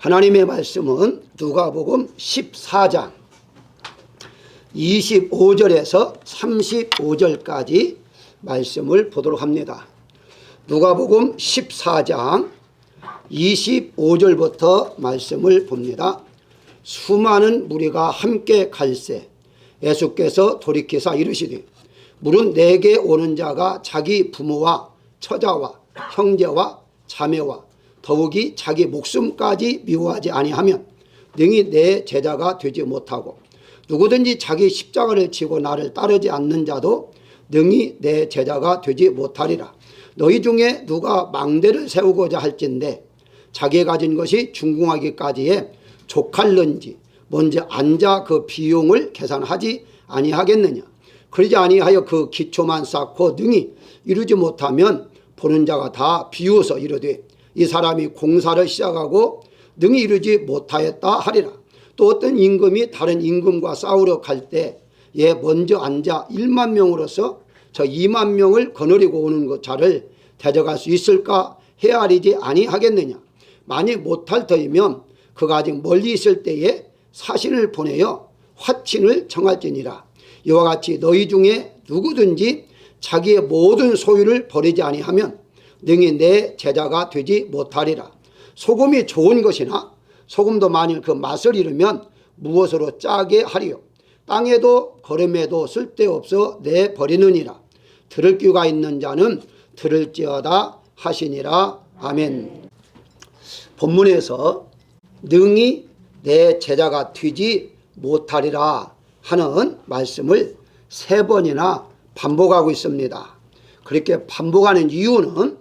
하나님의 말씀은 누가복음 14장 25절에서 35절까지 말씀을 보도록 합니다. 누가복음 14장 25절부터 말씀을 봅니다. 수많은 무리가 함께 갈새 예수께서 돌이키사 이르시되 물은 내게 오는 자가 자기 부모와 처자와 형제와 자매와 더욱이 자기 목숨까지 미워하지 아니하면 능히 내 제자가 되지 못하고 누구든지 자기 십자가를 지고 나를 따르지 않는 자도 능히 내 제자가 되지 못하리라. 너희 중에 누가 망대를 세우고자 할진대 자기가 가진 것이 중궁하기까지에 족할는지 먼저 앉아 그 비용을 계산하지 아니하겠느냐. 그러지 아니하여 그 기초만 쌓고 능히 이루지 못하면 보는 자가 다 비웃어 이르되 이 사람이 공사를 시작하고 능히 이루지 못하였다 하리라. 또 어떤 임금이 다른 임금과 싸우러 갈 때에 먼저 앉아 1만 명으로서 저 2만 명을 거느리고 오는 것 자를 대적할 수 있을까 헤아리지 아니하겠느냐. 만일 못할 터이면 그가 아직 멀리 있을 때에 사신을 보내어 화친을 정할지니라. 이와 같이 너희 중에 누구든지 자기의 모든 소유를 버리지 아니하면 능히 내 제자가 되지 못하리라. 소금이 좋은 것이나 소금도 만일 그 맛을 잃으면 무엇으로 짜게 하리요. 땅에도 거름에도 쓸데없어 내버리느니라. 들을 귀가 있는 자는 들을지어다 하시니라. 아멘. 본문에서 능히 내 제자가 되지 못하리라 하는 말씀을 3번이나 반복하고 있습니다. 그렇게 반복하는 이유는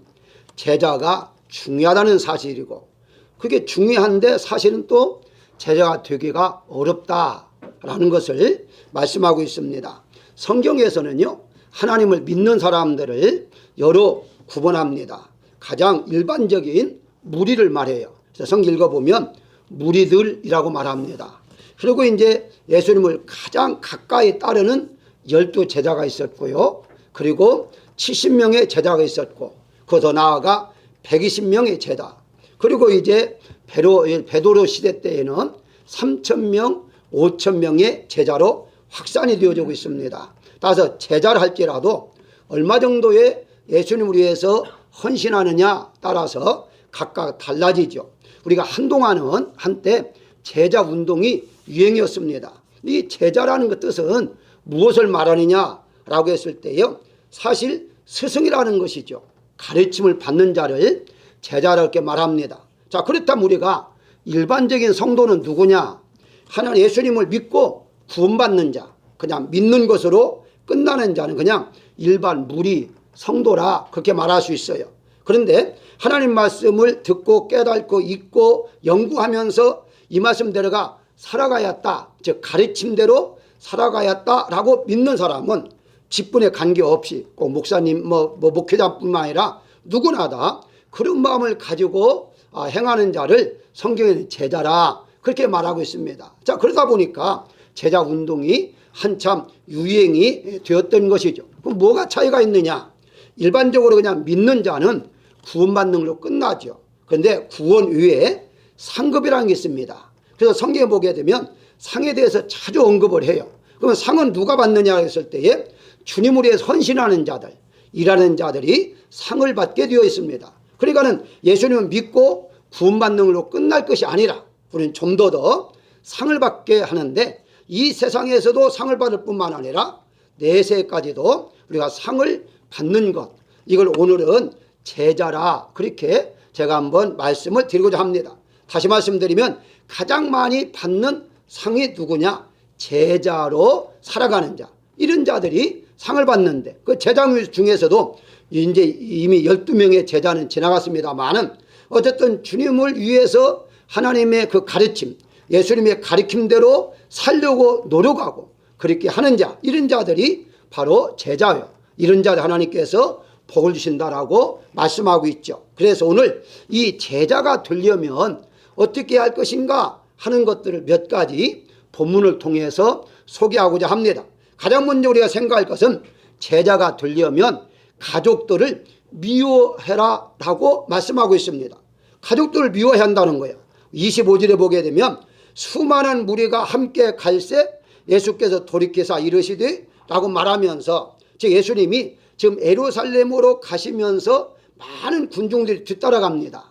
제자가 중요하다는 사실이고 그게 중요한데 사실은 또 제자가 되기가 어렵다라는 것을 말씀하고 있습니다. 성경에서는요 하나님을 믿는 사람들을 여러 구분합니다. 가장 일반적인 무리를 말해요. 그래서 성경 읽어보면 무리들이라고 말합니다. 그리고 이제 예수님을 가장 가까이 따르는 12 제자가 있었고요. 그리고 70명의 제자가 있었고 그 더 나아가 120명의 제자, 그리고 이제 베드로 시대 때에는 3,000명, 5,000명의 제자로 확산이 되어지고 있습니다. 따라서 제자를 할지라도 얼마 정도의 예수님을 위해서 헌신하느냐 따라서 각각 달라지죠. 우리가 한동안은 한때 제자 운동이 유행이었습니다. 이 제자라는 것 뜻은 무엇을 말하느냐라고 했을 때요, 사실 스승이라는 것이죠. 가르침을 받는 자를 제자라고 말합니다. 자, 그렇다면 우리가 일반적인 성도는 누구냐? 하나님 예수님을 믿고 구원받는 자, 그냥 믿는 것으로 끝나는 자는 그냥 일반 무리 성도라 그렇게 말할 수 있어요. 그런데 하나님 말씀을 듣고 깨닫고 읽고 연구하면서 이 말씀대로가 살아가야겠다, 즉 가르침대로 살아가야겠다라고 믿는 사람은 직분에 관계없이 꼭 목사님 목회자뿐만 아니라 누구나 다 그런 마음을 가지고 행하는 자를 성경에는 제자라 그렇게 말하고 있습니다. 자, 그러다 보니까 제자 운동이 한참 유행이 되었던 것이죠. 그럼 뭐가 차이가 있느냐? 일반적으로 그냥 믿는 자는 구원받는 걸로 끝나죠. 그런데 구원 외에 상급이라는 게 있습니다. 그래서 성경에 보게 되면 상에 대해서 자주 언급을 해요. 그러면 상은 누가 받느냐 했을 때에 주님을 위해서 헌신하는 자들, 일하는 자들이 상을 받게 되어 있습니다. 그러니까는 예수님을 믿고 구원받는 걸로 끝날 것이 아니라 우리는 좀 더 상을 받게 하는데 이 세상에서도 상을 받을 뿐만 아니라 내세까지도 우리가 상을 받는 것, 이걸 오늘은 제자라 그렇게 제가 한번 말씀을 드리고자 합니다. 다시 말씀드리면 가장 많이 받는 상이 누구냐? 제자로 살아가는 자, 이런 자들이 상을 받는데 그 제자 중에서도 이제 이미 12명의 제자는 지나갔습니다만은 어쨌든 주님을 위해서 하나님의 그 가르침, 예수님의 가르침대로 살려고 노력하고 그렇게 하는 자, 이런 자들이 바로 제자예요. 이런 자들 하나님께서 복을 주신다라고 말씀하고 있죠. 그래서 오늘 이 제자가 되려면 어떻게 할 것인가 하는 것들을 몇 가지 본문을 통해서 소개하고자 합니다. 가장 먼저 우리가 생각할 것은 제자가 되려면 가족들을 미워해라 라고 말씀하고 있습니다. 가족들을 미워해야 한다는 거예요. 25절에 보게 되면 수많은 무리가 함께 갈새 예수께서 돌이키사 이르시되 라고 말하면서, 즉 예수님이 지금 예루살렘으로 가시면서 많은 군중들이 뒤따라갑니다.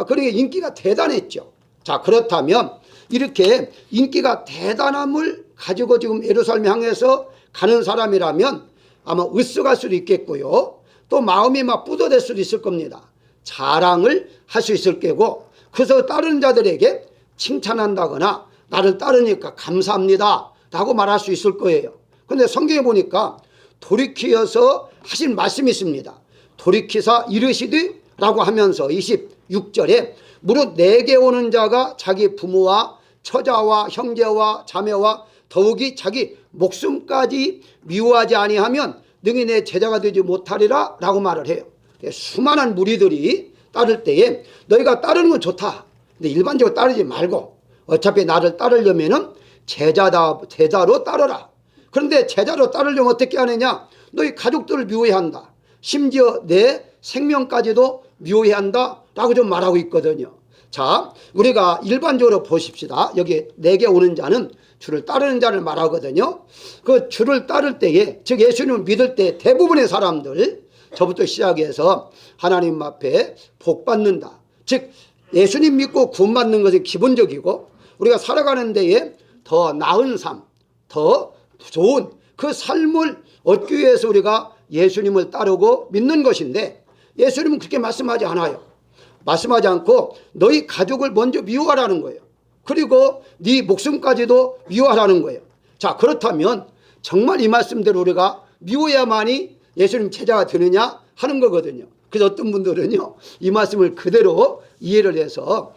그러니까 인기가 대단했죠. 자, 그렇다면 이렇게 인기가 대단함을 가지고 지금 예루살렘 향해서 가는 사람이라면 아마 으쓱할 수도 있겠고요, 또 마음이 막 뿌듯할 수도 있을 겁니다. 자랑을 할 수 있을 거고, 그래서 따르는 자들에게 칭찬한다거나 나를 따르니까 감사합니다 라고 말할 수 있을 거예요. 그런데 성경에 보니까 돌이키어서 하신 말씀이 있습니다. 돌이키사 이르시되 라고 하면서 26절에 무릇 내게 오는 자가 자기 부모와 처자와 형제와 자매와 더욱이 자기 목숨까지 미워하지 아니하면 능히 내 제자가 되지 못하리라 라고 말을 해요. 수많은 무리들이 따를 때에 너희가 따르는 건 좋다. 근데 일반적으로 따르지 말고 어차피 나를 따르려면은 제자로 따르라. 그런데 제자로 따르려면 어떻게 하느냐? 너희 가족들을 미워해야 한다. 심지어 내 생명까지도 미워해야 한다 라고 좀 말하고 있거든요. 자, 우리가 일반적으로 보십시다. 여기 내게 오는 자는 주를 따르는 자를 말하거든요. 그 주를 따를 때에, 즉 예수님을 믿을 때 대부분의 사람들, 저부터 시작해서 하나님 앞에 복 받는다. 즉 예수님 믿고 구원받는 것은 기본적이고, 우리가 살아가는 데에 더 나은 삶, 더 좋은 그 삶을 얻기 위해서 우리가 예수님을 따르고 믿는 것인데, 예수님은 그렇게 말씀하지 않아요. 말씀하지 않고 너희 가족을 먼저 미워하라는 거예요. 그리고 네 목숨까지도 미워하라는 거예요. 자, 그렇다면 정말 이 말씀대로 우리가 미워야만이 예수님 제자가 되느냐 하는 거거든요. 그래서 어떤 분들은요, 이 말씀을 그대로 이해를 해서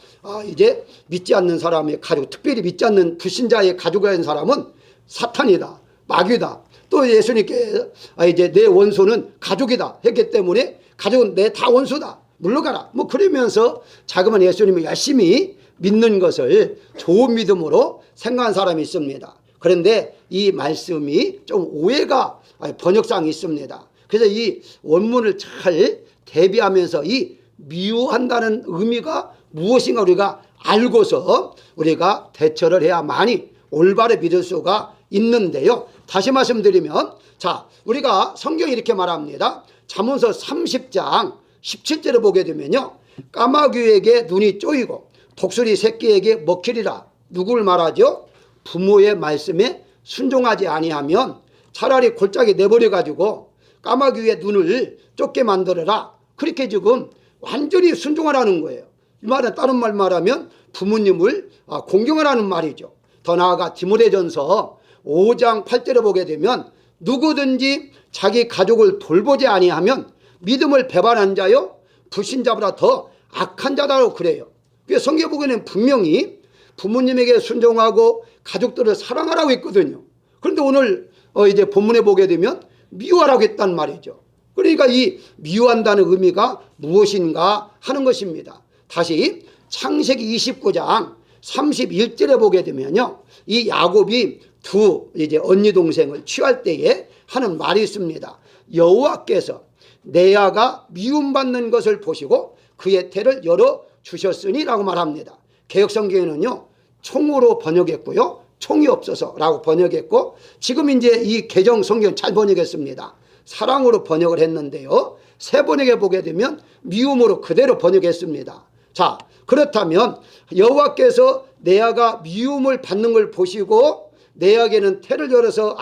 이제 믿지 않는 사람의 가족, 특별히 믿지 않는 불신자의 가족이 된 사람은 사탄이다, 마귀다, 또 예수님께 이제 내 원수는 가족이다 했기 때문에 가족은 내 다 원수다, 물러가라, 뭐 그러면서 자그마한 예수님을 열심히 믿는 것을 좋은 믿음으로 생각한 사람이 있습니다. 그런데 이 말씀이 좀 오해가 번역상이 있습니다. 그래서 이 원문을 잘 대비하면서 이 미워한다는 의미가 무엇인가 우리가 알고서 우리가 대처를 해야만이 올바르게 믿을 수가 있는데요. 다시 말씀드리면, 자, 우리가 성경이 이렇게 말합니다. 잠언서 30장 17절을 보게 되면요, 까마귀에게 눈이 쪼이고 독수리 새끼에게 먹히리라. 누구를 말하죠? 부모의 말씀에 순종하지 아니하면 차라리 골짜기 내버려 가지고 까마귀의 눈을 쫓게 만들어라. 그렇게 지금 완전히 순종하라는 거예요. 이 말은 다른 말 말하면 부모님을 공경하라는 말이죠. 더 나아가 디모데전서 5장 8절에 보게 되면 누구든지 자기 가족을 돌보지 아니하면 믿음을 배반한 자요 불신자보다 더 악한 자다라고 그래요. 그래서 성경 보기에는 분명히 부모님에게 순종하고 가족들을 사랑하라고 했거든요. 그런데 오늘 이제 본문에 보게 되면 미워하라고 했단 말이죠. 그러니까 이 미워한다는 의미가 무엇인가 하는 것입니다. 다시 창세기 29장 31절에 보게 되면요, 이 야곱이 두 이제 언니 동생을 취할 때에 하는 말이 있습니다. 여호와께서 레아가 미움받는 것을 보시고 그의 태를 열어 주셨으니라고 말합니다. 개역성경에는요, 총으로 번역했고요, 총이 없어서라고 번역했고, 지금 이제 이 개정 성경 잘 번역했습니다. 사랑으로 번역을 했는데요, 새 번역에 보게 되면 미움으로 그대로 번역했습니다. 자, 그렇다면 여호와께서 레아가 미움을 받는 걸 보시고 레아에게는 태를 열어서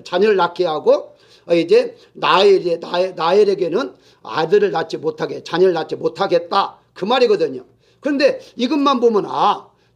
자녀를 낳게 하고, 이제 나엘에게는 아들을 낳지 못하게, 자녀를 낳지 못하겠다, 그 말이거든요. 그런데 이것만 보면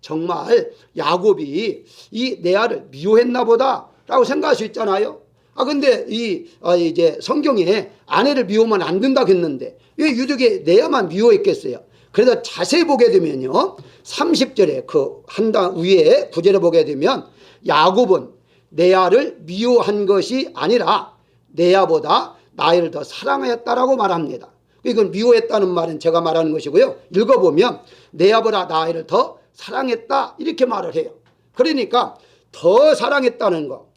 정말 야곱이 이 레아를 미워했나 보다라고 생각할 수 있잖아요. 근데 이제 성경에 아내를 미워하면 안 된다고 했는데 왜 유독에 레아만 미워했겠어요? 그래서 자세히 보게 되면요, 30절에 그 한 단 위에 구절에 보게 되면 야곱은 레아를 미워한 것이 아니라 레아보다 라헬을 더 사랑하였다라고 말합니다. 이건 미워했다는 말은 제가 말하는 것이고요, 읽어보면 레아보다 라헬을 더 사랑했다 이렇게 말을 해요. 그러니까 더 사랑했다는 거,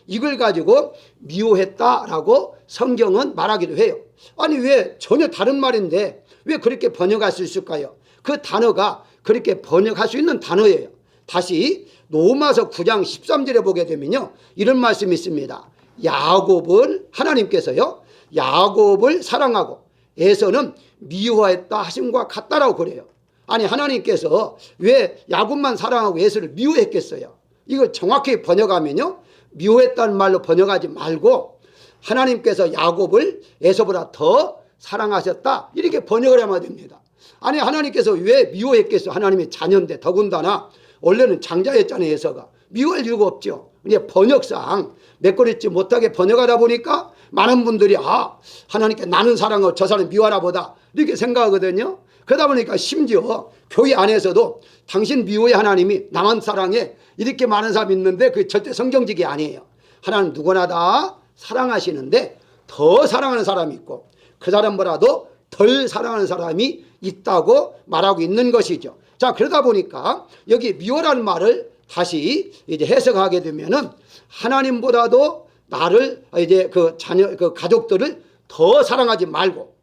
이걸 가지고 미워했다라고 성경은 말하기도 해요. 아니 왜 전혀 다른 말인데 왜 그렇게 번역할 수 있을까요? 그 단어가 그렇게 번역할 수 있는 단어예요. 다시 로마서 9장 13절에 보게 되면요, 이런 말씀이 있습니다. 야곱을 하나님께서요, 야곱을 사랑하고 에서는 미워했다 하심과 같다라고 그래요. 아니, 하나님께서 왜 야곱만 사랑하고 에서를 미워했겠어요? 이걸 정확히 번역하면요, 미워했다는 말로 번역하지 말고 하나님께서 야곱을 에서보다 더 사랑하셨다, 이렇게 번역을 하면 됩니다. 아니, 하나님께서 왜 미워했겠어요? 하나님의 자녀인데. 더군다나 원래는 장자였잖아요. 에서가 미워할 이유가 없죠. 이제 번역상 메꿔놓지 못하게 번역하다 보니까 많은 분들이 하나님께 나는 사랑하고 저 사람 미워하나 보다, 이렇게 생각하거든요. 그러다 보니까 심지어 교회 안에서도 당신 미워해, 하나님이 나만 사랑해, 이렇게 많은 사람이 있는데 그게 절대 성경직이 아니에요. 하나님 누구나 다 사랑하시는데 더 사랑하는 사람이 있고 그 사람보다도 덜 사랑하는 사람이 있다고 말하고 있는 것이죠. 자, 그러다 보니까 여기 미워라는 말을 다시 이제 해석하게 되면은 하나님보다도 나를 이제 그 자녀, 그 가족들을 더 사랑하지 말고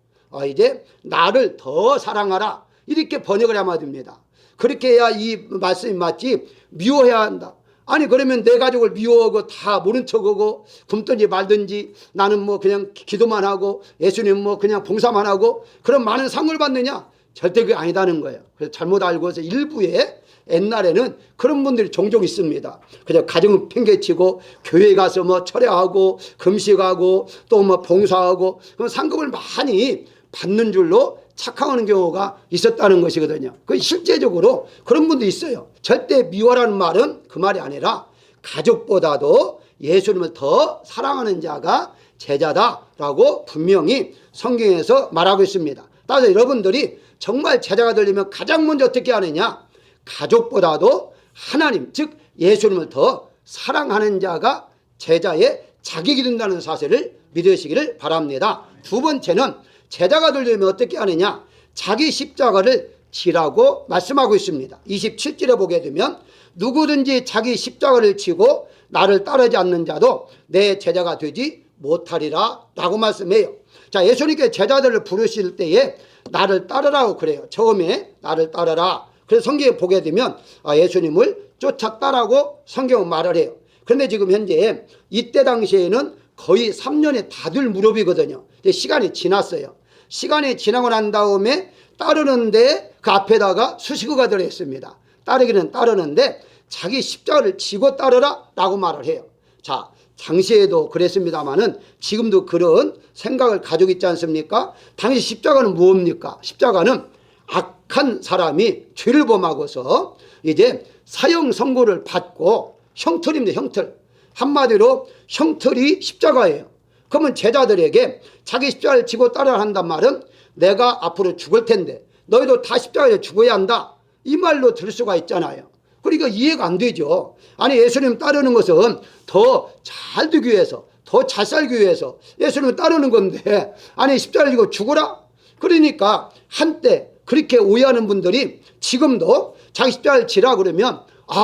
이제 나를 더 사랑하라, 이렇게 번역을 하면 됩니다. 그렇게 해야 이 말씀이 맞지. 미워해야 한다. 아니, 그러면 내 가족을 미워하고 다 모른 척하고 굶든지 말든지 나는 뭐 그냥 기도만 하고 예수님 뭐 그냥 봉사만 하고 그런 많은 상을 받느냐? 절대 그게 아니다는 거예요. 그래서 잘못 알고서 일부에 옛날에는 그런 분들이 종종 있습니다. 그냥 가정을 팽개치고 교회 가서 뭐 철회하고 금식하고 또 뭐 봉사하고 그럼 상급을 많이 받는 줄로 착각하는 경우가 있었다는 것이거든요. 그 실제적으로 그런 분도 있어요. 절대 미워라는 말은 그 말이 아니라 가족보다도 예수님을 더 사랑하는 자가 제자다라고 분명히 성경에서 말하고 있습니다. 따라서 여러분들이 정말 제자가 되려면 가장 먼저 어떻게 하느냐? 가족보다도 하나님, 즉 예수님을 더 사랑하는 자가 제자의 자격이 된다는 사실을 믿으시기를 바랍니다. 두 번째는 제자가 되려면 어떻게 하느냐? 자기 십자가를 지라고 말씀하고 있습니다. 27절에 보게 되면 누구든지 자기 십자가를 지고 나를 따르지 않는 자도 내 제자가 되지 못하리라 라고 말씀해요. 자, 예수님께 제자들을 부르실 때에 나를 따르라고 그래요. 처음에 나를 따르라. 그래서 성경에 보게 되면 예수님을 쫓았다라고 성경은 말을 해요. 그런데 지금 현재 이때 당시에는 거의 3년이 다 될 무렵이거든요. 시간이 지났어요. 시간이 지나고 난 다음에 따르는데 그 앞에다가 수식어가 들어있습니다. 따르기는 따르는데 자기 십자가를 지고 따르라 라고 말을 해요. 자, 당시에도 그랬습니다마는 지금도 그런 생각을 가지고 있지 않습니까? 당시 십자가는 무엇입니까? 십자가는 악한 사람이 죄를 범하고서 이제 사형 선고를 받고 형틀입니다. 형틀. 한마디로 형틀이 십자가예요. 그러면 제자들에게 자기 십자가를 지고 따라야 한단 말은 내가 앞으로 죽을 텐데 너희도 다 십자가에 죽어야 한다, 이 말로 들을 수가 있잖아요. 그러니까 이해가 안 되죠. 아니, 예수님 따르는 것은 더 잘 되기 위해서, 더 잘 살기 위해서 예수님을 따르는 건데 아니 십자가를 지고 죽어라? 그러니까 한때 그렇게 오해하는 분들이 지금도 자기 십자가를 지라 그러면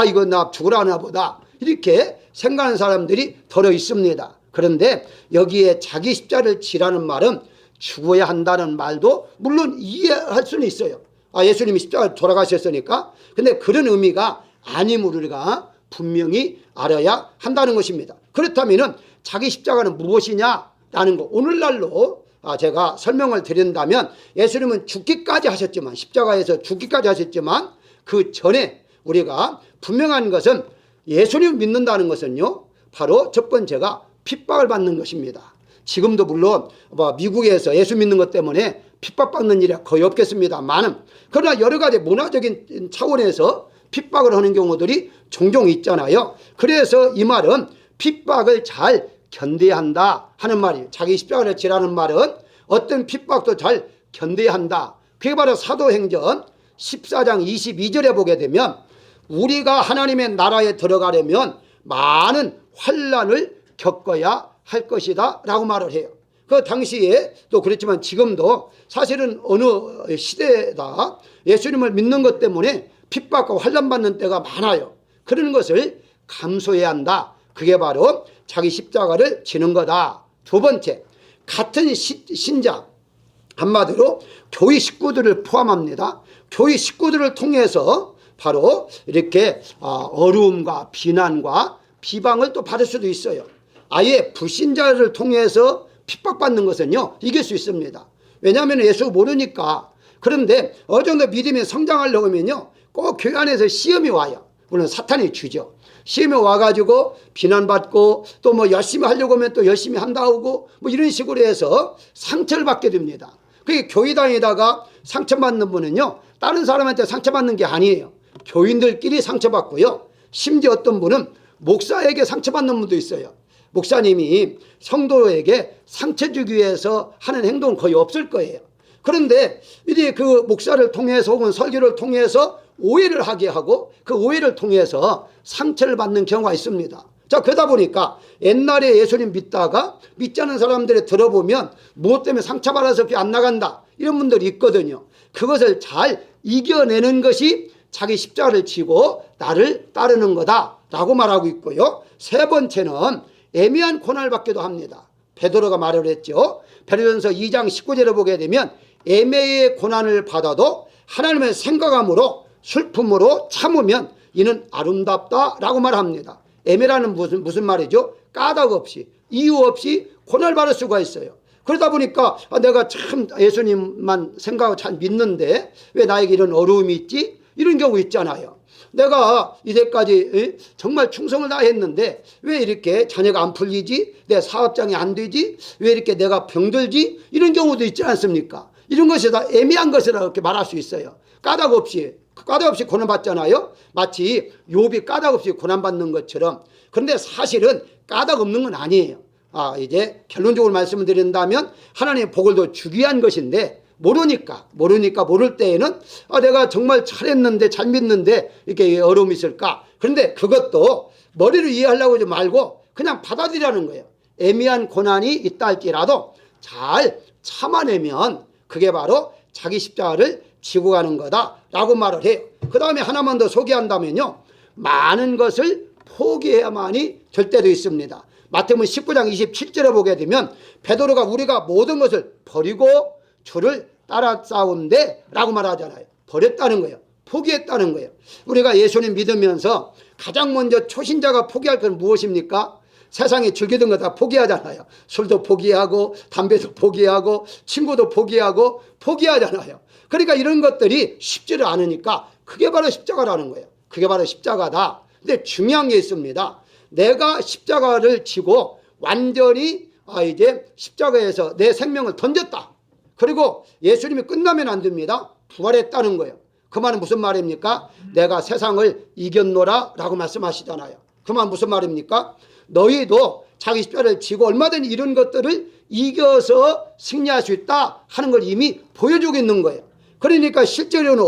이거 나 죽으라나 보다, 이렇게 생각하는 사람들이 더러 있습니다. 그런데 여기에 자기 십자가를 지라는 말은 죽어야 한다는 말도 물론 이해할 수는 있어요. 예수님이 십자가를 돌아가셨으니까. 근데 그런 의미가 아님을 우리가 분명히 알아야 한다는 것입니다. 그렇다면 자기 십자가는 무엇이냐라는 거 오늘날로 제가 설명을 드린다면 예수님은 죽기까지 하셨지만, 십자가에서 죽기까지 하셨지만 그 전에 우리가 분명한 것은 예수님을 믿는다는 것은요, 바로 첫 번째가 핍박을 받는 것입니다. 지금도 물론 미국에서 예수 믿는 것 때문에 핍박받는 일이 거의 없겠습니다만, 그러나 여러 가지 문화적인 차원에서 핍박을 하는 경우들이 종종 있잖아요. 그래서 이 말은 핍박을 잘 견뎌야 한다 하는 말이에요. 자기 십자가를 지라는 말은 어떤 핍박도 잘 견뎌야 한다. 그게 바로 사도행전 14장 22절에 보게 되면 우리가 하나님의 나라에 들어가려면 많은 환난을 겪어야 할 것이다 라고 말을 해요. 그 당시에 또 그랬지만 지금도 사실은 어느 시대에다 예수님을 믿는 것 때문에 핍박과 환난받는 때가 많아요. 그런 것을 감수해야 한다. 그게 바로 자기 십자가를 지는 거다. 두 번째, 같은 신자, 한마디로 교회 식구들을 포함합니다. 교회 식구들을 통해서 바로 이렇게 어려움과 비난과 비방을 또 받을 수도 있어요. 아예 불신자를 통해서 핍박받는 것은요, 이길 수 있습니다. 왜냐하면 예수 모르니까. 그런데 어느 정도 믿음이 성장하려고 하면요, 꼭 교회 안에서 시험이 와요. 물론 사탄이 주죠. 시험에 와가지고 비난받고 또 뭐 열심히 하려고 하면 또 열심히 한다고 뭐 이런 식으로 해서 상처를 받게 됩니다. 그게 교회 다니다가 상처받는 분은요, 다른 사람한테 상처받는 게 아니에요. 교인들끼리 상처받고요. 심지어 어떤 분은 목사에게 상처받는 분도 있어요. 목사님이 성도에게 상처 주기 위해서 하는 행동은 거의 없을 거예요. 그런데 이제 그 목사를 통해서 혹은 설교를 통해서 오해를 하게 하고 그 오해를 통해서 상처를 받는 경우가 있습니다. 자, 그러다 보니까 옛날에 예수님 믿다가 믿지 않은 사람들이 들어보면 무엇 때문에 상처받아서 교회 안 나간다 이런 분들이 있거든요. 그것을 잘 이겨내는 것이 자기 십자가를 지고 나를 따르는 거다라고 말하고 있고요. 세 번째는 애매한 고난을 받기도 합니다. 베드로가 말을 했죠. 베드로전서 2장 19절에 보게 되면 애매의 고난을 받아도 하나님의 생각함으로 슬픔으로 참으면 이는 아름답다라고 말합니다. 애매라는 무슨 말이죠? 까닭 없이 이유 없이 고난을 받을 수가 있어요. 그러다 보니까 내가 참 예수님만 생각하고 잘 믿는데 왜 나에게 이런 어려움이 있지? 이런 경우 있잖아요. 내가 이제까지 정말 충성을 다했는데 왜 이렇게 자녀가 안 풀리지? 내 사업장이 안 되지? 왜 이렇게 내가 병들지? 이런 경우도 있지 않습니까? 이런 것이 다 애매한 것이라고 이렇게 말할 수 있어요. 까닭 없이 고난받잖아요. 마치 욥이 까닭 없이 고난받는 것처럼. 그런데 사실은 까닭 없는 건 아니에요. 이제 결론적으로 말씀을 드린다면 하나님의 복을 더 주기 위한 것인데 모르니까 모를 때에는 내가 정말 잘했는데 잘 믿는데 이렇게 어려움이 있을까. 그런데 그것도 머리로 이해하려고 하지 말고 그냥 받아들이라는 거예요. 애매한 고난이 있다 할지라도 잘 참아내면 그게 바로 자기 십자가를 지고 가는 거다라고 말을 해요. 그 다음에 하나만 더 소개한다면요, 많은 것을 포기해야만이 될 때도 있습니다. 마태복음 19장 27절에 보게 되면 베드로가 우리가 모든 것을 버리고 주를 따라싸운데 라고 말하잖아요. 버렸다는 거예요. 포기했다는 거예요. 우리가 예수님 믿으면서 가장 먼저 초신자가 포기할 건 무엇입니까? 세상에 즐기던 거 다 포기하잖아요. 술도 포기하고 담배도 포기하고 친구도 포기하잖아요. 그러니까 이런 것들이 쉽지를 않으니까 그게 바로 십자가라는 거예요. 그게 바로 십자가다. 근데 중요한 게 있습니다. 내가 십자가를 지고 완전히 이제 십자가에서 내 생명을 던졌다. 그리고 예수님이 끝나면 안 됩니다. 부활했다는 거예요. 그 말은 무슨 말입니까? 내가 세상을 이겼노라 라고 말씀하시잖아요. 그 말은 무슨 말입니까? 너희도 자기 십자가를 지고 얼마든지 이런 것들을 이겨서 승리할 수 있다 하는 걸 이미 보여주고 있는 거예요. 그러니까 실제로는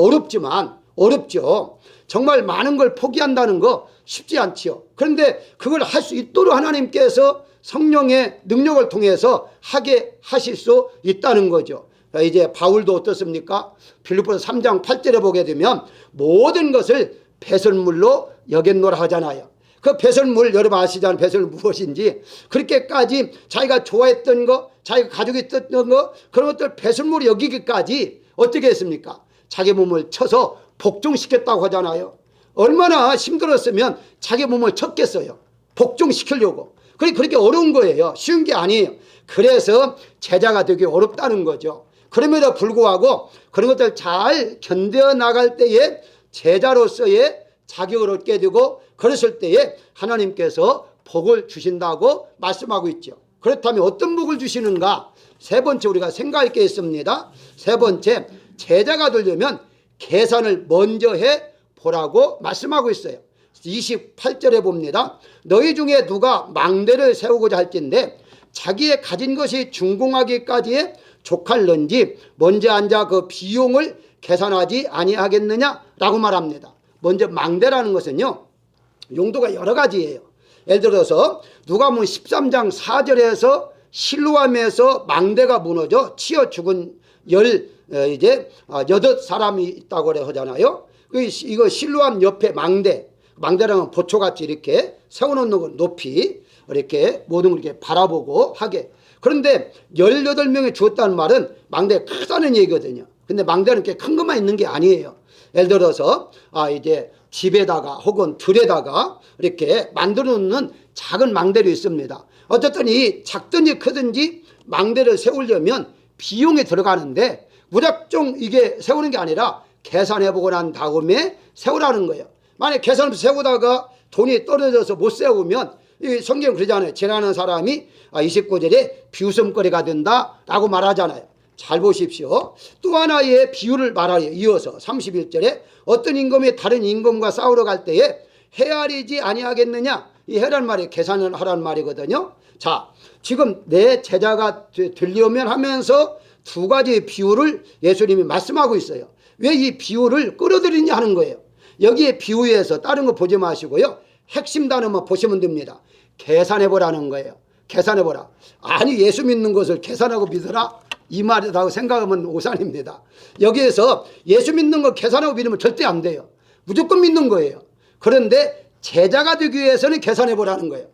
어렵죠. 정말 많은 걸 포기한다는 거 쉽지 않지요. 그런데 그걸 할 수 있도록 하나님께서 성령의 능력을 통해서 하게 하실 수 있다는 거죠. 이제 바울도 어떻습니까? 빌립보서 3장 8절에 보게 되면 모든 것을 배설물로 여겼노라 하잖아요. 그 배설물 여러분 아시잖아요. 배설물 무엇인지. 그렇게까지 자기가 좋아했던 거, 자기가 가지고 있었던 거, 그런 것들 배설물로 여기기까지 어떻게 했습니까? 자기 몸을 쳐서 복종시켰다고 하잖아요. 얼마나 힘들었으면 자기 몸을 쳤겠어요. 복종시키려고. 그렇게 어려운 거예요. 쉬운 게 아니에요. 그래서 제자가 되기 어렵다는 거죠. 그럼에도 불구하고 그런 것들 잘 견뎌나갈 때에 제자로서의 자격을 얻게 되고 그랬을 때에 하나님께서 복을 주신다고 말씀하고 있죠. 그렇다면 어떤 복을 주시는가? 세 번째 우리가 생각할 게 있습니다. 세 번째, 제자가 되려면 계산을 먼저 해 보라고 말씀하고 있어요. 28절에 봅니다. 너희 중에 누가 망대를 세우고자 할진데 자기의 가진 것이 중공하기까지에 족할런지 먼저 앉아 그 비용을 계산하지 아니하겠느냐라고 말합니다. 먼저 망대라는 것은요, 용도가 여러 가지예요. 예를 들어서 누가복음 13장 4절에서 실로암에서 망대가 무너져 치어 죽은 8사람이 있다고 하잖아요. 이거 실로암 옆에 망대라는 보초같이 이렇게 세워놓는 건 높이 이렇게 모든 걸 이렇게 바라보고 하게. 그런데 18명이 죽었다는 말은 망대가 크다는 얘기거든요. 근데 망대는 꽤 큰 것만 있는 게 아니에요. 예를 들어서 이제 집에다가 혹은 들에다가 이렇게 만들어 놓는 작은 망대도 있습니다. 어쨌든 이 작든지 크든지 망대를 세우려면 비용이 들어가는데 무작정 이게 세우는 게 아니라 계산해보고 난 다음에 세우라는 거예요. 만약 계산을 세우다가 돈이 떨어져서 못 세우면 이 성경 그러잖아요. 지나는 사람이 29절에 비웃음거리가 된다라고 말하잖아요. 잘 보십시오. 또 하나의 비유를 말하여 이어서 31절에 어떤 임금이 다른 임금과 싸우러 갈 때에 헤아리지 아니하겠느냐. 이 헤라는 말이 계산을 하라는 말이거든요. 자, 지금 내 제자가 되려면 하면서 두 가지의 비유를 예수님이 말씀하고 있어요. 왜 이 비유를 끌어들이냐 하는 거예요. 여기에 비유에서 다른 거 보지 마시고요. 핵심 단어만 보시면 됩니다. 계산해보라는 거예요. 계산해보라. 아니 예수 믿는 것을 계산하고 믿어라? 이 말이라고 생각하면 오산입니다. 여기에서 예수 믿는 거 계산하고 믿으면 절대 안 돼요. 무조건 믿는 거예요. 그런데 제자가 되기 위해서는 계산해보라는 거예요.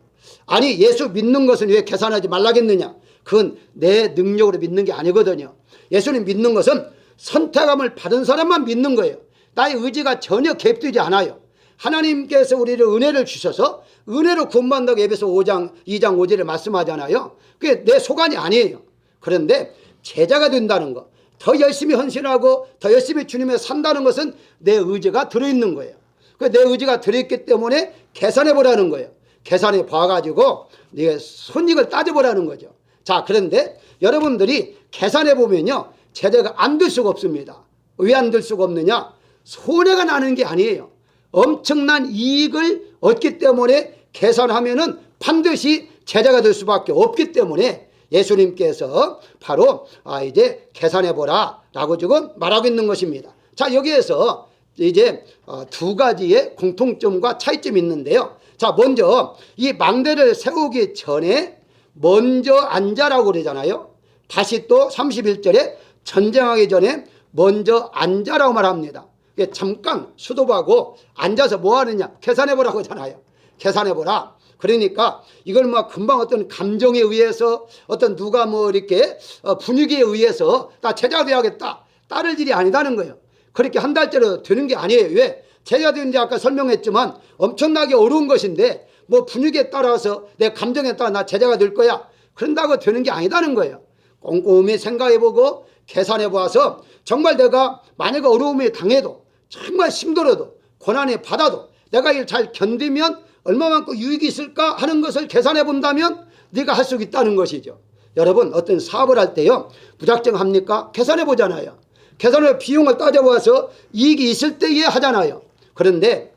아니 예수 믿는 것은 왜 계산하지 말라겠느냐. 그건 내 능력으로 믿는 게 아니거든요. 예수님 믿는 것은 선택함을 받은 사람만 믿는 거예요. 나의 의지가 전혀 개입되지 않아요. 하나님께서 우리를 은혜를 주셔서 은혜로 구원받는다고 에베소 2장 5절에 말씀하잖아요. 그게 내 소관이 아니에요. 그런데 제자가 된다는 거, 더 열심히 헌신하고 더 열심히 주님에 산다는 것은 내 의지가 들어있는 거예요. 내 의지가 들어있기 때문에 계산해보라는 거예요. 계산해 봐가지고 네가 손익을 따져보라는 거죠. 자, 그런데 여러분들이 계산해보면요 제자가 안 될 수가 없습니다. 왜 안 될 수가 없느냐. 손해가 나는 게 아니에요. 엄청난 이익을 얻기 때문에 계산하면은 반드시 제자가 될 수밖에 없기 때문에 예수님께서 바로 이제 계산해보라 라고 지금 말하고 있는 것입니다. 자, 여기에서 이제 두 가지의 공통점과 차이점이 있는데요. 자, 먼저 이 망대를 세우기 전에 먼저 앉아라고 그러잖아요. 다시 또 31절에 전쟁하기 전에 먼저 앉아라고 말합니다. 잠깐 수도하고 앉아서 뭐 하느냐. 계산해보라고 하잖아요. 계산해보라. 그러니까 이걸 뭐 금방 어떤 감정에 의해서 어떤 누가 뭐 이렇게 분위기에 의해서 나 제자 되어야겠다 따를 일이 아니다는 거예요. 그렇게 한 달째로 되는 게 아니에요. 왜? 제자 되는지 아까 설명했지만 엄청나게 어려운 것인데 뭐 분위기에 따라서 내 감정에 따라 나 제자가 될 거야 그런다고 되는 게 아니다는 거예요. 꼼꼼히 생각해보고 계산해보아서 정말 내가 만약에 어려움에 당해도 정말 힘들어도 고난에 받아도 내가 이걸 잘 견디면 얼마만큼 유익이 있을까 하는 것을 계산해 본다면 네가 할 수 있다는 것이죠. 여러분 어떤 사업을 할 때요 무작정 합니까? 계산해 보잖아요. 계산해 비용을 따져봐서 이익이 있을 때에 하잖아요. 그런데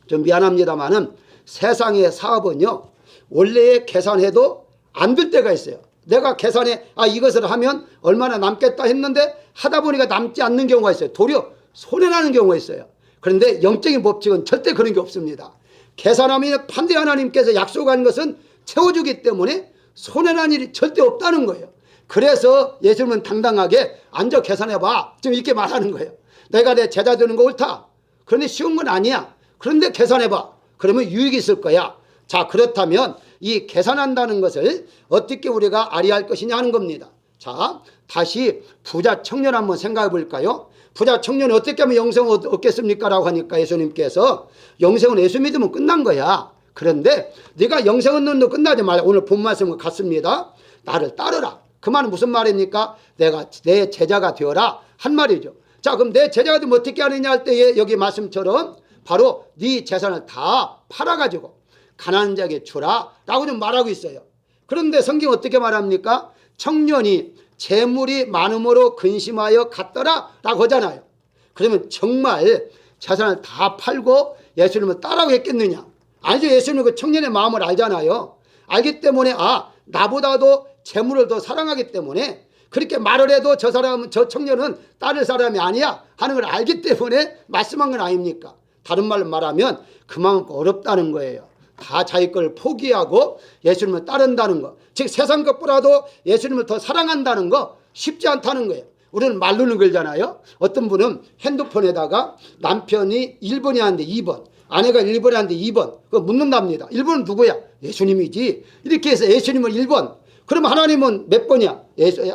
좀 미안합니다만은 세상의 사업은요 원래 계산해도 안 될 때가 있어요. 내가 계산해 이것을 하면 얼마나 남겠다 했는데 하다 보니까 남지 않는 경우가 있어요. 도리어 손해나는 경우가 있어요. 그런데 영적인 법칙은 절대 그런 게 없습니다. 계산하면 반드시 하나님께서 약속한 것은 채워주기 때문에 손해난 일이 절대 없다는 거예요. 그래서 예수님은 당당하게 앉아 계산해봐 지금 이렇게 말하는 거예요. 내가 내 제자 되는 거 옳다. 그런데 쉬운 건 아니야. 그런데 계산해봐. 그러면 유익이 있을 거야. 자, 그렇다면 이 계산한다는 것을 어떻게 우리가 알아야 할 것이냐 하는 겁니다. 자, 다시 부자 청년 한번 생각해 볼까요? 부자 청년은 어떻게 하면 영생을 얻겠습니까? 라고 하니까 예수님께서 영생은 예수 믿으면 끝난 거야. 그런데 네가 영생 얻는 너 끝나지 말라. 오늘 본 말씀과 같습니다. 나를 따르라. 그 말은 무슨 말입니까? 내가 내 제자가 되어라 한 말이죠. 자, 그럼 내 제자가 되면 어떻게 하느냐 할 때에 여기 말씀처럼 바로 네 재산을 다 팔아가지고 가난한 자에게 주라 라고 좀 말하고 있어요. 그런데 성경 어떻게 말합니까? 청년이 재물이 많음으로 근심하여 갔더라 라고 하잖아요. 그러면 정말 재산을 다 팔고 예수님을 따라오겠느냐? 아니죠. 예수님은 그 청년의 마음을 알잖아요. 알기 때문에 나보다도 재물을 더 사랑하기 때문에 그렇게 말을 해도 저 청년은 따를 사람이 아니야 하는 걸 알기 때문에 말씀한 건 아닙니까? 다른 말로 말하면 그만큼 어렵다는 거예요. 다 자기 걸 포기하고 예수님을 따른다는 거. 즉 세상 것보다도 예수님을 더 사랑한다는 거 쉽지 않다는 거예요. 우리는 말로는 그러잖아요. 어떤 분은 핸드폰에다가 남편이 1번이 하는데 2번, 아내가 1번이 하는데 2번 그거 묻는답니다. 1번은 누구야? 예수님이지. 이렇게 해서 예수님은 1번. 그럼 하나님은 몇 번이야?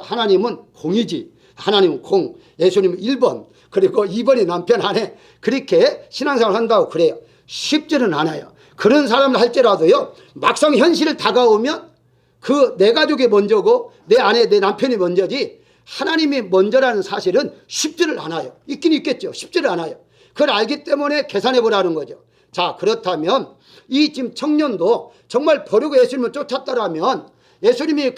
하나님은 0이지. 하나님은 공, 예수님은 1번, 그리고 2번이 남편 아내, 그렇게 신앙생활을 한다고 그래요. 쉽지는 않아요. 그런 사람을 할지라도요, 막상 현실을 다가오면 그 내 가족이 먼저고 내 아내, 내 남편이 먼저지 하나님이 먼저라는 사실은 쉽지를 않아요. 있긴 있겠죠. 쉽지를 않아요. 그걸 알기 때문에 계산해 보라는 거죠. 자, 그렇다면 이 지금 청년도 정말 버리고 예수님을 쫓았다라면 예수님이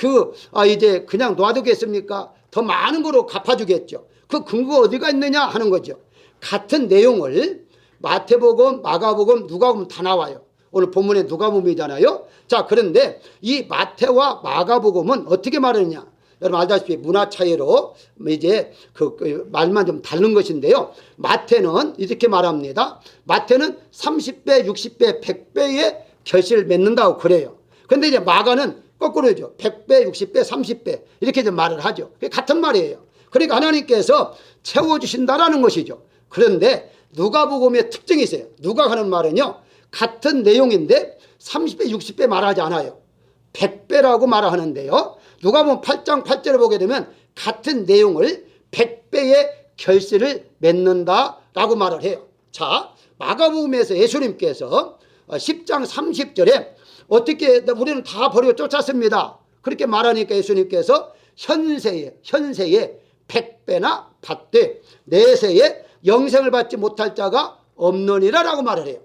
이제 그냥 놔두겠습니까? 더 많은 거로 갚아주겠죠. 그 근거가 어디가 있느냐 하는 거죠. 같은 내용을 마태복음, 마가복음, 누가복음 다 나와요. 오늘 본문에 누가복음이잖아요. 자, 그런데 이 마태와 마가복음은 어떻게 말하느냐? 여러분 알다시피 문화 차이로 이제 그 말만 좀 다른 것인데요. 마태는 이렇게 말합니다. 마태는 30배, 60배, 100배의 결실을 맺는다고 그래요. 그런데 이제 마가는 거꾸로죠. 100배, 60배, 30배 이렇게 좀 말을 하죠. 그게 같은 말이에요. 그러니까 하나님께서 채워주신다라는 것이죠. 그런데 누가복음의 특징이 있어요. 누가 하는 말은요, 같은 내용인데 30배, 60배 말하지 않아요. 100배라고 말하는데요. 누가복음 8장 8절에 보게 되면 같은 내용을 100배의 결실을 맺는다라고 말을 해요. 자, 마가복음에서 예수님께서 10장 30절에 어떻게 우리는 다 버리고 쫓았습니다. 그렇게 말하니까 예수님께서 현세에 100배나 받되 내세에 영생을 받지 못할 자가 없느니라 라고 말을 해요.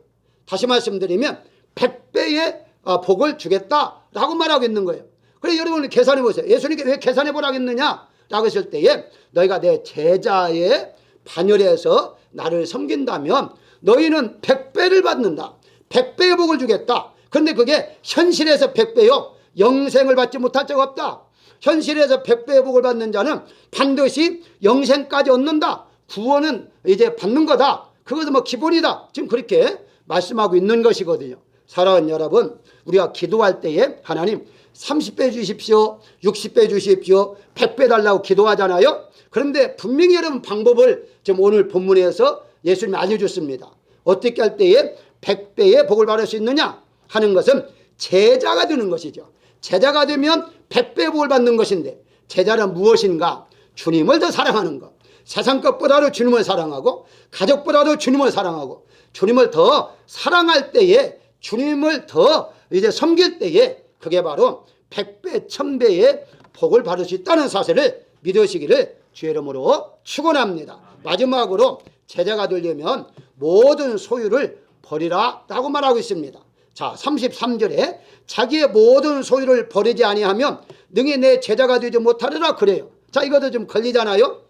다시 말씀드리면 100배의 복을 주겠다라고 말하고 있는 거예요. 그래서 여러분 계산해 보세요. 예수님께 왜 계산해 보라고 했느냐 라고 했을 때에 너희가 내 제자의 반열에서 나를 섬긴다면 너희는 100배를 받는다. 100배의 복을 주겠다. 그런데 그게 현실에서 100배요. 영생을 받지 못할 자가 없다. 현실에서 100배의 복을 받는 자는 반드시 영생까지 얻는다. 구원은 이제 받는 거다. 그것은 뭐 기본이다. 지금 그렇게 말씀하고 있는 것이거든요. 사랑하는 여러분, 우리가 기도할 때에 하나님 30배 주십시오, 60배 주십시오, 100배 달라고 기도하잖아요. 그런데 분명히 여러분 방법을 지금 오늘 본문에서 예수님이 알려줬습니다. 어떻게 할 때에 100배의 복을 받을 수 있느냐 하는 것은 제자가 되는 것이죠. 제자가 되면 100배의 복을 받는 것인데 제자는 무엇인가? 주님을 더 사랑하는 것. 세상 것보다도 주님을 사랑하고 가족보다도 주님을 사랑하고 주님을 더 사랑할 때에 주님을 더 이제 섬길 때에 그게 바로 100배, 1000배의 복을 받을 수 있다는 사실을 믿으시기를 주의 이름으로 축원합니다. 마지막으로 제자가 되려면 모든 소유를 버리라 라고 말하고 있습니다. 자, 33절에 자기의 모든 소유를 버리지 아니하면 능히 내 제자가 되지 못하리라 그래요. 자, 이것도 좀 걸리잖아요.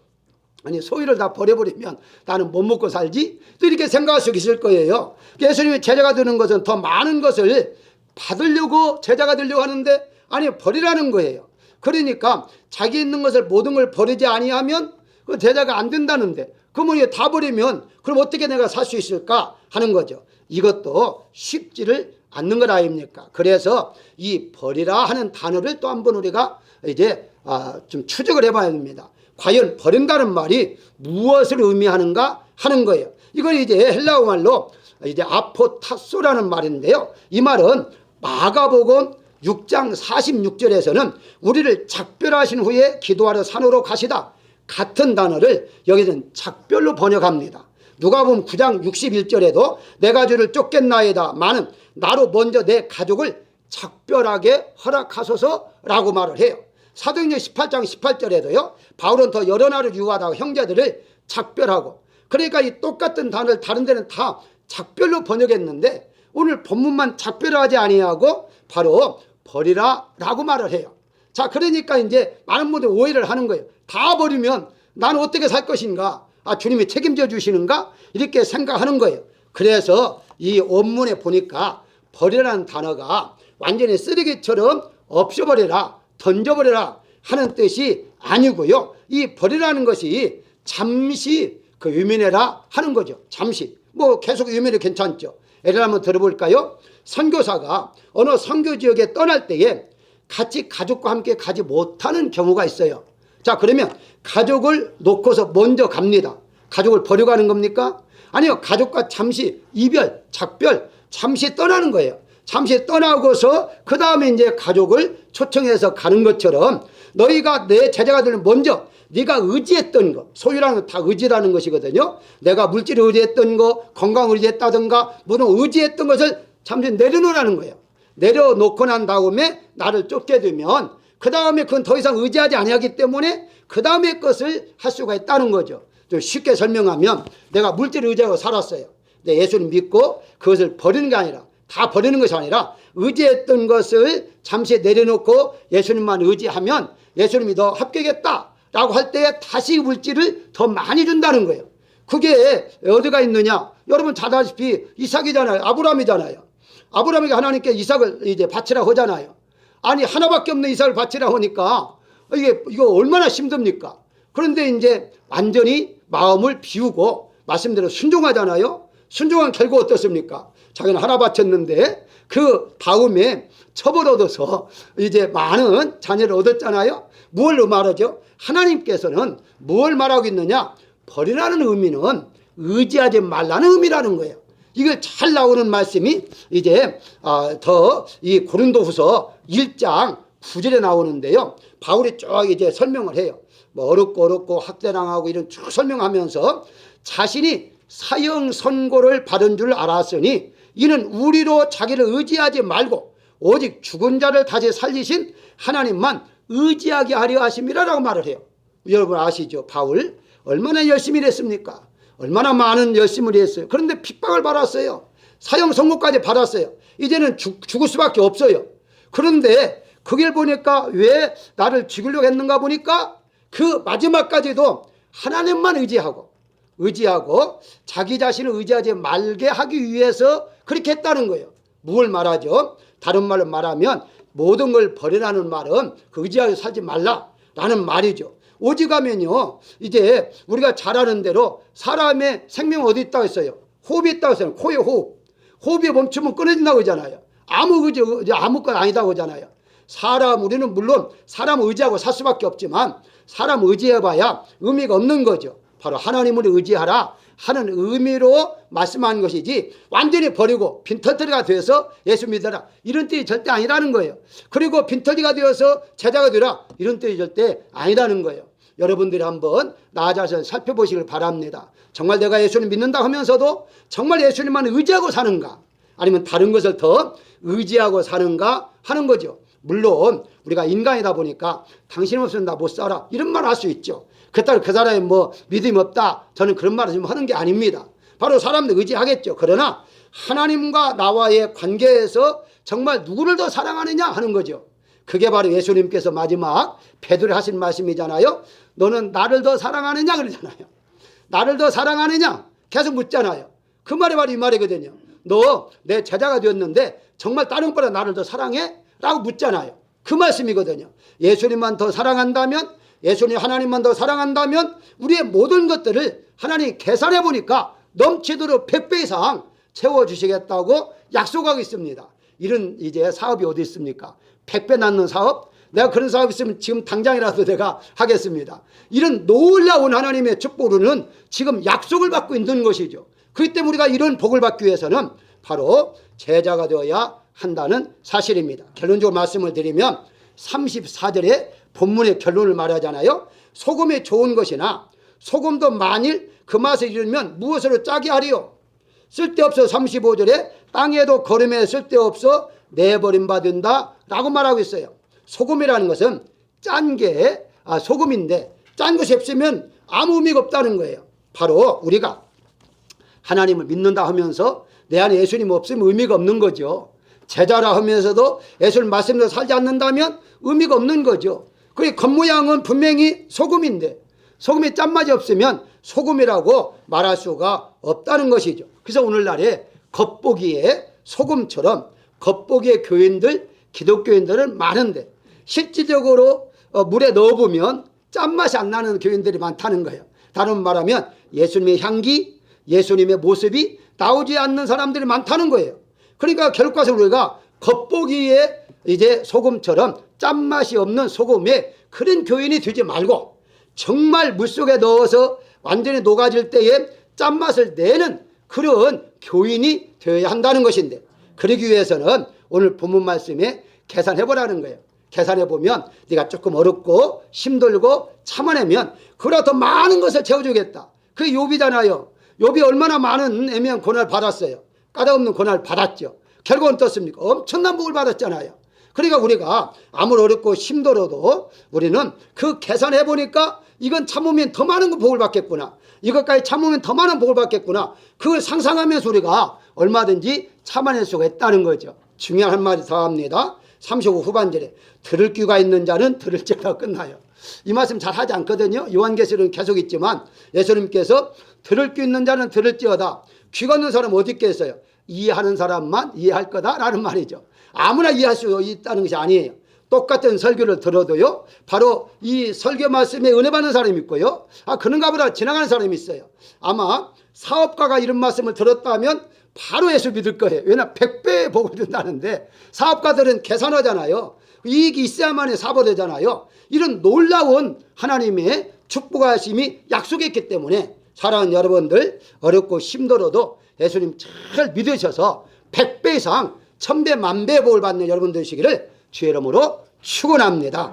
아니, 소유를 다 버려버리면 나는 못 먹고 살지? 또 이렇게 생각할 수 있을 거예요. 예수님이 제자가 되는 것은 더 많은 것을 받으려고 제자가 되려고 하는데 아니, 버리라는 거예요. 그러니까 자기 있는 것을 모든 걸 버리지 아니하면 그 제자가 안 된다는데 그러면 다 버리면 그럼 어떻게 내가 살 수 있을까 하는 거죠. 이것도 쉽지를 않는 것 아닙니까? 그래서 이 버리라 하는 단어를 또 한번 우리가 이제 좀 추적을 해봐야 됩니다. 과연 버린다는 말이 무엇을 의미하는가 하는 거예요. 이건 이제 헬라어 말로 이제 아포타소라는 말인데요. 이 말은 마가복음 6장 46절에서는 우리를 작별하신 후에 기도하러 산으로 가시다. 같은 단어를 여기서는 작별로 번역합니다. 누가복음 9장 61절에도 내가 주를 쫓겠나이다 마는 나로 먼저 내 가족을 작별하게 허락하소서라고 말을 해요. 사도행전 18장 18절에도요. 바울은 더 여러 나라를 유하다가 형제들을 작별하고 그러니까 이 똑같은 단어를 다른 데는 다 작별로 번역했는데 오늘 본문만 작별을 하지 아니하고 바로 버리라 라고 말을 해요. 자, 그러니까 이제 많은 분들이 오해를 하는 거예요. 다 버리면 나는 어떻게 살 것인가? 주님이 책임져 주시는가? 이렇게 생각하는 거예요. 그래서 이 원문에 보니까 버리라는 단어가 완전히 쓰레기처럼 없애버려라, 던져버려라 하는 뜻이 아니고요. 이 버리라는 것이 잠시 유민해라 하는 거죠. 잠시. 뭐 계속 유민해 괜찮죠. 예를 한번 들어볼까요? 선교사가 어느 선교 지역에 떠날 때에 같이 가족과 함께 가지 못하는 경우가 있어요. 자, 그러면 가족을 놓고서 먼저 갑니다. 가족을 버리고 가는 겁니까? 아니요. 가족과 잠시 이별, 작별, 잠시 떠나는 거예요. 잠시 떠나고서 그 다음에 이제 가족을 초청해서 가는 것처럼 너희가 내 제자가 되면 먼저 네가 의지했던 거, 소유라는 건 다 의지라는 것이거든요. 내가 물질을 의지했던 거, 건강을 의지했다든가 모든 의지했던 것을 잠시 내려놓으라는 거예요. 내려놓고 난 다음에 나를 쫓게 되면 그 다음에 그건 더 이상 의지하지 아니하기 때문에 그 다음에 것을 할 수가 있다는 거죠. 좀 쉽게 설명하면 내가 물질을 의지하고 살았어요. 근데 예수님 믿고 그것을 버리는 게 아니라, 다 버리는 것이 아니라 의지했던 것을 잠시 내려놓고 예수님만 의지하면 예수님이 너 합격했다라고 할 때 다시 물질을 더 많이 준다는 거예요. 그게 어디가 있느냐? 여러분 잘 아시다시피 이삭이잖아요. 아브라함이잖아요. 아브라함에게 하나님께 이삭을 이제 바치라고 하잖아요. 아니 하나밖에 없는 이삭을 바치라고 하니까 이거 얼마나 힘듭니까? 그런데 이제 완전히 마음을 비우고 말씀대로 순종하잖아요. 순종한 결과 어떻습니까? 자기는 하나 바쳤는데 그 다음에 첩을 얻어서 이제 많은 자녀를 얻었잖아요. 뭘 말하죠? 하나님께서는 뭘 말하고 있느냐? 버리라는 의미는 의지하지 말라는 의미라는 거예요. 이걸 잘 나오는 말씀이 이제 더 이 고린도후서 1장 9절에 나오는데요. 바울이 쭉 이제 설명을 해요. 뭐 어렵고 학대당하고 이런 쭉 설명하면서 자신이 사형 선고를 받은 줄 알았으니 이는 우리로 자기를 의지하지 말고 오직 죽은 자를 다시 살리신 하나님만 의지하게 하려 하심이라고 말을 해요. 여러분 아시죠? 바울 얼마나 열심히 했습니까? 얼마나 많은 열심을 했어요. 그런데 핍박을 받았어요. 사형 선고까지 받았어요. 이제는 죽을 수밖에 없어요. 그런데 그걸 보니까 왜 나를 죽이려고 했는가 보니까 그 마지막까지도 하나님만 의지하고 자기 자신을 의지하지 말게 하기 위해서 그렇게 했다는 거예요. 뭘 말하죠? 다른 말로 말하면 모든 걸 버리라는 말은 그 의지하고 살지 말라라는 말이죠. 오직하면요, 이제 우리가 잘 아는 대로 사람의 생명 어디 있다고 했어요? 호흡이 있다고 했어요. 코의 호흡. 호흡이 멈추면 끊어진다고 하잖아요. 아무것도 아니다고 하잖아요. 우리는 물론 사람 의지하고 살 수밖에 없지만 사람 의지해봐야 의미가 없는 거죠. 바로 하나님을 의지하라 하는 의미로 말씀하는 것이지 완전히 버리고 빈털터리가 되어서 예수 믿어라 이런 뜻이 절대 아니라는 거예요. 그리고 빈털터리가 되어서 제자가 되라 이런 뜻이 절대 아니라는 거예요. 여러분들이 한번 나 자신을 살펴보시길 바랍니다. 정말 내가 예수님 믿는다 하면서도 정말 예수님만 의지하고 사는가 아니면 다른 것을 더 의지하고 사는가 하는 거죠. 물론 우리가 인간이다 보니까 당신 없으면 나 못 살아 이런 말 할 수 있죠. 그렇다고 그 사람이 뭐 믿음이 없다 저는 그런 말을 지금 하는 게 아닙니다. 바로 사람들 의지하겠죠. 그러나 하나님과 나와의 관계에서 정말 누구를 더 사랑하느냐 하는 거죠. 그게 바로 예수님께서 마지막 베드로에 하신 말씀이잖아요. 너는 나를 더 사랑하느냐 그러잖아요. 나를 더 사랑하느냐 계속 묻잖아요. 그 말이 바로 이 말이거든요. 너 내 제자가 되었는데 정말 다른 것보다 나를 더 사랑해? 라고 묻잖아요. 그 말씀이거든요. 예수님만 더 사랑한다면 예수님 하나님만 더 사랑한다면 우리의 모든 것들을 하나님이 계산해 보니까 넘치도록 100배 이상 채워주시겠다고 약속하고 있습니다. 이런 이제 사업이 어디 있습니까? 100배 낳는 사업? 내가 그런 사업 있으면 지금 당장이라도 내가 하겠습니다. 이런 놀라운 하나님의 축복으로는 지금 약속을 받고 있는 것이죠. 그렇기 때문에 우리가 이런 복을 받기 위해서는 바로 제자가 되어야 한다는 사실입니다. 결론적으로 말씀을 드리면 34절에 본문의 결론을 말하잖아요. 소금이 좋은 것이나 소금도 만일 그 맛을 잃으면 무엇으로 짜게 하리요? 쓸데없어 35절에 땅에도 거름에 쓸데없어 내버림받은다 라고 말하고 있어요. 소금이라는 것은 짠 게 소금인데 짠 것이 없으면 아무 의미가 없다는 거예요. 바로 우리가 하나님을 믿는다 하면서 내 안에 예수님 없으면 의미가 없는 거죠. 제자라 하면서도 예수님 말씀대로 살지 않는다면 의미가 없는 거죠. 그 겉모양은 분명히 소금인데 소금이 짠맛이 없으면 소금이라고 말할 수가 없다는 것이죠. 그래서 오늘날에 겉보기에 소금처럼 겉보기의 교인들, 기독교인들은 많은데 실질적으로 물에 넣어보면 짠맛이 안 나는 교인들이 많다는 거예요. 다른 말하면 예수님의 향기, 예수님의 모습이 나오지 않는 사람들이 많다는 거예요. 그러니까 결과적으로 우리가 겉보기에 이제 소금처럼 짠맛이 없는 소금에 그런 교인이 되지 말고 정말 물속에 넣어서 완전히 녹아질 때에 짠맛을 내는 그런 교인이 되어야 한다는 것인데 그러기 위해서는 오늘 본문 말씀에 계산해보라는 거예요. 계산해 보면 네가 조금 어렵고 힘들고 참아내면 그보다 더 많은 것을 채워주겠다. 그게 욥이잖아요. 욥이 얼마나 많은 애매한 고난을 받았어요. 까닭없는 고난을 받았죠. 결국은 어떻습니까? 엄청난 복을 받았잖아요. 그러니까 우리가 아무리 어렵고 힘들어도 우리는 그 계산해 보니까 이건 참으면 더 많은 복을 받겠구나. 이것까지 참으면 더 많은 복을 받겠구나. 그걸 상상하면서 우리가 얼마든지 참아낼 수가 있다는 거죠. 중요한 한마디 더 합니다. 35 후반절에 들을 귀가 있는 자는 들을지어다 끝나요. 이 말씀 잘 하지 않거든요. 요한계시록은 계속 있지만 예수님께서 들을 귀 있는 자는 들을지어다. 귀가 없는 사람은 어디 있겠어요? 이해하는 사람만 이해할 거다라는 말이죠. 아무나 이해할 수 있다는 것이 아니에요. 똑같은 설교를 들어도요, 바로 이 설교 말씀에 은혜 받는 사람이 있고요, 그런가 보다 지나가는 사람이 있어요. 아마 사업가가 이런 말씀을 들었다면 바로 예수 믿을 거예요. 왜냐 100배의 복을 준다는데 사업가들은 계산하잖아요. 이익이 있어야만이 사업되잖아요. 이런 놀라운 하나님의 축복하심이 약속했기 때문에 사랑하는 여러분들, 어렵고 힘들어도 예수님 잘 믿으셔서 100배 이상 1000배 만배 복을 받는 여러분 되시기를 주의 이름으로 축원합니다.